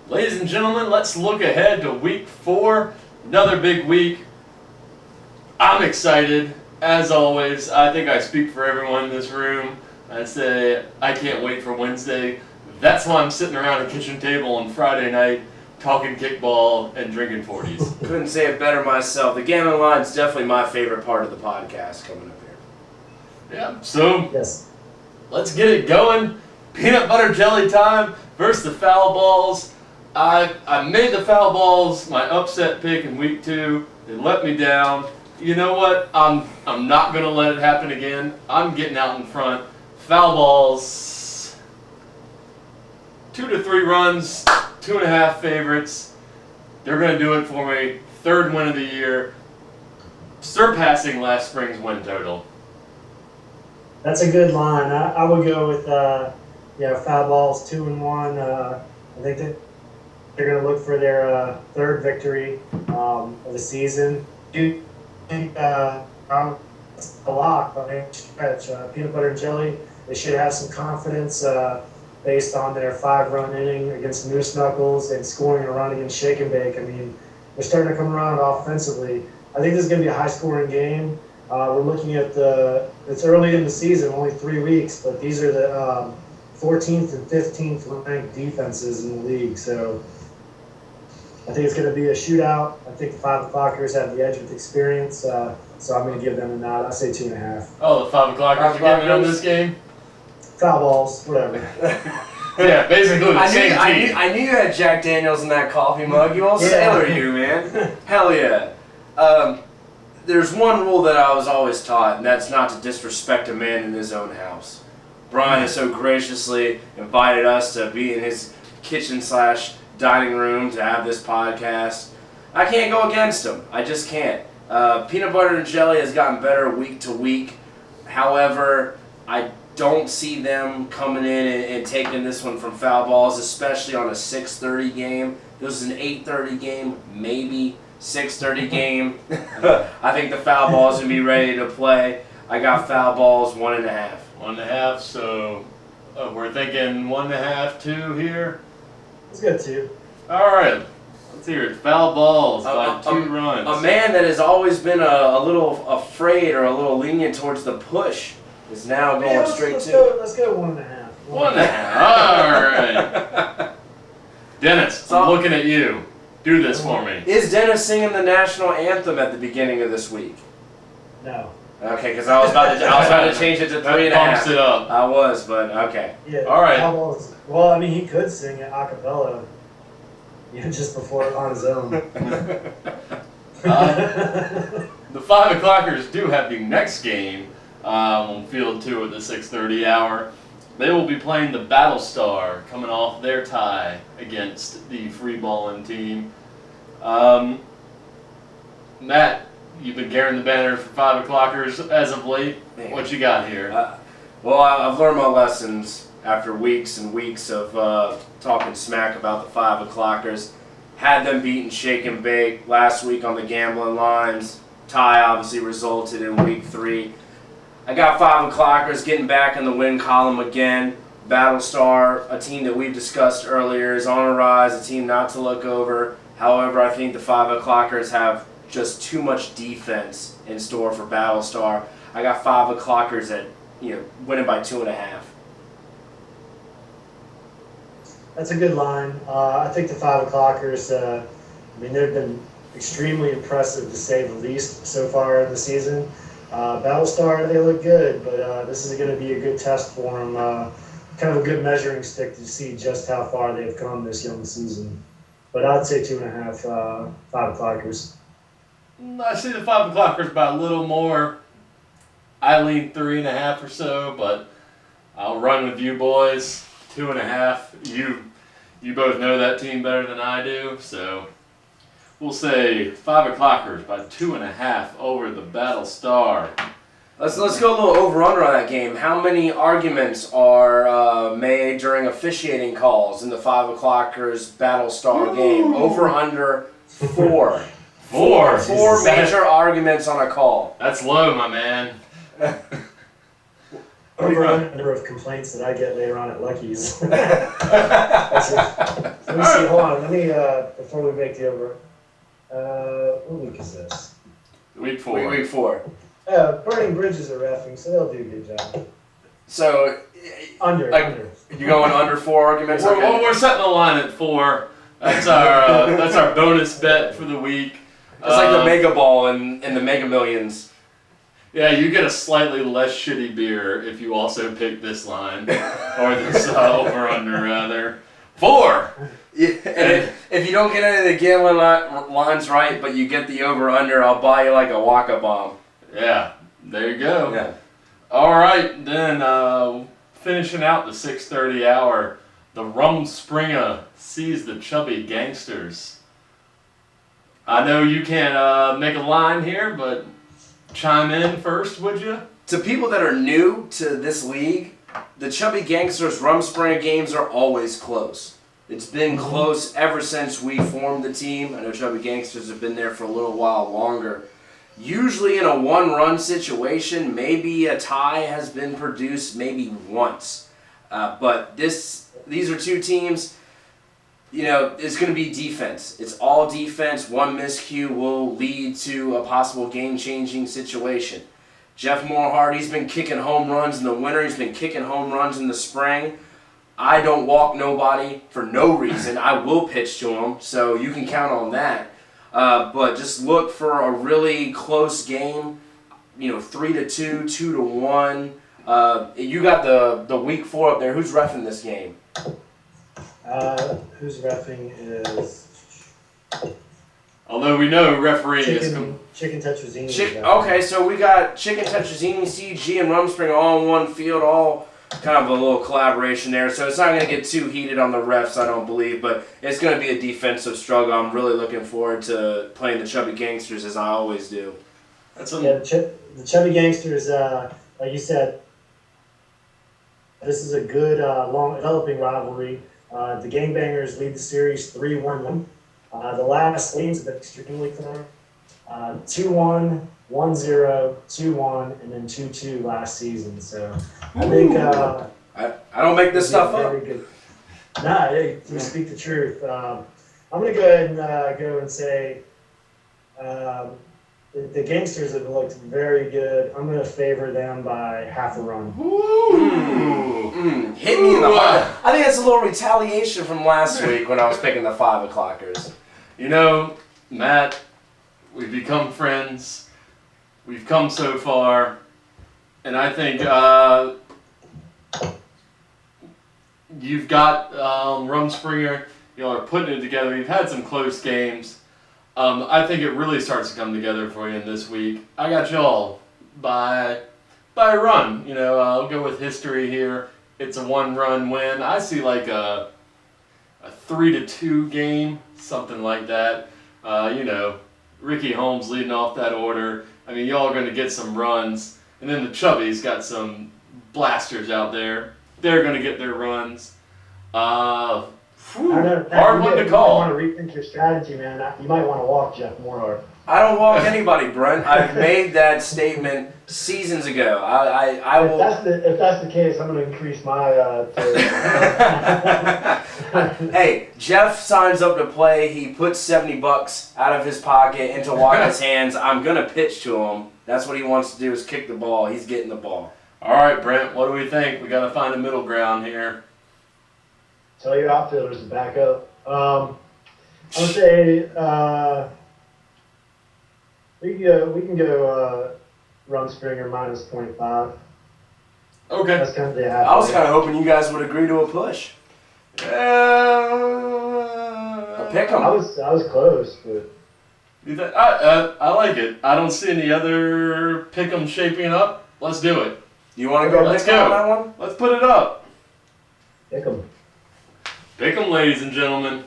Ladies and gentlemen, let's look ahead to week 4. Another big week. I'm excited, as always. I think I speak for everyone in this room. I say I can't wait for Wednesday. That's why I'm sitting around a kitchen table on Friday night talking kickball and drinking 40s. Couldn't say it better myself. The gambling line is definitely my favorite part of the podcast coming up here. Yeah, so Yes. let's get it going. Peanut butter jelly time versus the foul balls. I made the foul balls my upset pick in week 2. They let me down. You know what? I'm not gonna let it happen again. I'm getting out in front. Foul balls. 2 to 3 runs, 2.5 favorites. They're gonna do it for me. 3rd win of the year, surpassing last spring's win total. That's a good line. I would go with foul balls 2-1. I think that they're going to look for their 3rd victory of the season. I think a lock on each stretch. Peanut butter and jelly. They should have some confidence based on their 5-run inning against Moose Knuckles and scoring a run against Shake and Bake. I mean, they're starting to come around offensively. I think this is going to be a high-scoring game. We're looking at it's early in the season, only 3 weeks, but these are the 14th and 15th ranked defenses in the league. So I think it's going to be a shootout. I think the 5 o'clockers have the edge with experience, so I'm going to give them a nod. I say 2.5. Oh, the 5 o'clockers are giving on this game? Foul balls, whatever. Yeah, basically the same team. I knew you had Jack Daniels in that coffee mug. You old sailor, you, man. Hell yeah. There's one rule that I was always taught, and that's not to disrespect a man in his own house. Brian has so graciously invited us to be in his kitchen/dining room to have this podcast. I can't go against him. I just can't. Peanut butter and jelly has gotten better week to week. However, I don't see them coming in and taking this one from foul balls, especially on a 6:30 game. This is an 8:30 game, maybe 6:30 game. I think the foul balls will be ready to play. I got foul balls 1.5. 1.5, so we're thinking 1.5, 2 here. It's good, too. All right, let's hear it. Foul balls by 2 runs. A man that has always been a little afraid or a little lenient towards the push is now going straight to. Let's go 1.5. 1.5. All right. Dennis, I'm looking at you. Do this for me. Is Dennis singing the national anthem at the beginning of this week? No. Okay, because I was about to change it to 3.5. Bumps it up. I was, but okay. Yeah. All right. Foul balls. Well, I mean, he could sing it a cappella, just before on his own. The 5 o'clockers do have the next game on field 2 at the 6:30 hour. They will be playing the Battle Star, coming off their tie against the free balling team. Matt, you've been carrying the banner for 5 o'clockers as of late. Man. What you got here? Well, I've learned my lessons after weeks and weeks of talking smack about the 5 o'clockers. Had them beaten Shake and Bake last week on the gambling lines. Tie obviously resulted in week 3. I got 5 o'clockers getting back in the win column again. Battle Star, a team that we've discussed earlier, is on a rise, a team not to look over. However, I think the 5 o'clockers have just too much defense in store for Battle Star. I got 5 o'clockers at winning by 2.5. That's a good line. I think the 5 o'clockers, they've been extremely impressive to say the least so far in the season. Battlestar, they look good, but this is going to be a good test for them. Kind of a good measuring stick to see just how far they've come this young season. But I'd say 2.5, 5 o'clockers. I see the 5 o'clockers by a little more. I lean 3.5 or so, but I'll run with you boys. 2.5. You both know that team better than I do, so we'll say 5 o'clockers by 2.5 over the Battle Star. Let's go a little over-under on that game. How many arguments are made during officiating calls in the 5 o'clockers Battle Star game? Over-under 4. Four major arguments on a call. That's low, my man. over the number of complaints that I get later on at Lucky's. Let me see. Hold on. Let me before we make the over. What week is this? Week 4. Week 4. Burning Bridges are reffing, so they'll do a good job. So Under. you're going under 4 arguments. Okay. We're setting the line at 4. That's our bonus bet for the week. It's like the Mega Ball and the Mega Millions. Yeah, you get a slightly less shitty beer if you also pick this line, or this over/under rather. 4. Yeah, and if you don't get any of the gambling lines right, but you get the over/under, I'll buy you like a WAKA bomb. Yeah, there you go. Yeah. All right, then finishing out the 6:30 hour, the Rumspringa sees the Chubby Gangsters. I know you can't make a line here, but chime in first, would you? To people that are new to this league, the Chubby Gangsters Rumspringa games are always close. It's been close ever since we formed the team. I know Chubby Gangsters have been there for a little while longer. Usually in a one-run situation, maybe a tie has been produced maybe once. But these are 2 teams, it's going to be defense. It's all defense. One miscue will lead to a possible game-changing situation. Jeff Morehart, he's been kicking home runs in the winter. He's been kicking home runs in the spring. I don't walk nobody for no reason. I will pitch to him, so you can count on that. But just look for a really close game, 3-2, 2-1. You got the week 4 up there. Who's reffing this game? Who's reffing is... Although we know refereeing is... Chicken Tetrazzini. Okay, so we got Chicken Tetrazzini, CG, and Rumspringa all in one field, all kind of a little collaboration there. So it's not going to get too heated on the refs, I don't believe, but it's going to be a defensive struggle. I'm really looking forward to playing the Chubby Gangsters, as I always do. The Chubby Gangsters, like you said, this is a good, long developing rivalry. The Gangbangers lead the series 3-1-1. The last games have been extremely close. 2-1, 1-0, 2-1, and then 2-2 last season. So I think I don't make this stuff up. Good. Nah, hey, you speak the truth. I'm gonna go ahead and go and say the Gangsters have looked very good. I'm gonna favor them by half a run. Hit me in the heart. I think that's a little retaliation from last week when I was picking the 5 o'clockers. Matt, we've become friends. We've come so far. And I think you've got Rumspringa. Y'all are putting it together. You've had some close games. I think it really starts to come together for you in this week. I got y'all by a run. I'll go with history here. It's a 1-run win. I see like a 3-2 game, something like that. Ricky Holmes leading off that order. I mean, y'all are going to get some runs. And then the Chubbies got some blasters out there. They're going to get their runs. Hard one to call. You want to rethink your strategy, man. You might want to walk Jeff Morehart. I don't walk anybody, Brent. I've made that statement seasons ago. I will. If that's the case, I'm going to increase my. Hey, Jeff signs up to play. He puts $70 out of his pocket into Waka's hands. I'm going to pitch to him. That's what he wants to do, is kick the ball. He's getting the ball. All right, Brent, what do we think? We got to find a middle ground here. Tell your outfielders to back up. I would say we can go Rumspringa minus 0.5. Okay. That's kind of the I was kind of hoping you guys would agree to a push. A pick 'em. I was close, but I like it. I don't see any other pick 'em shaping up. Let's do it. You want to go Let's pick go. on that one? Let's put it up. pick 'em. Pick 'em, ladies and gentlemen.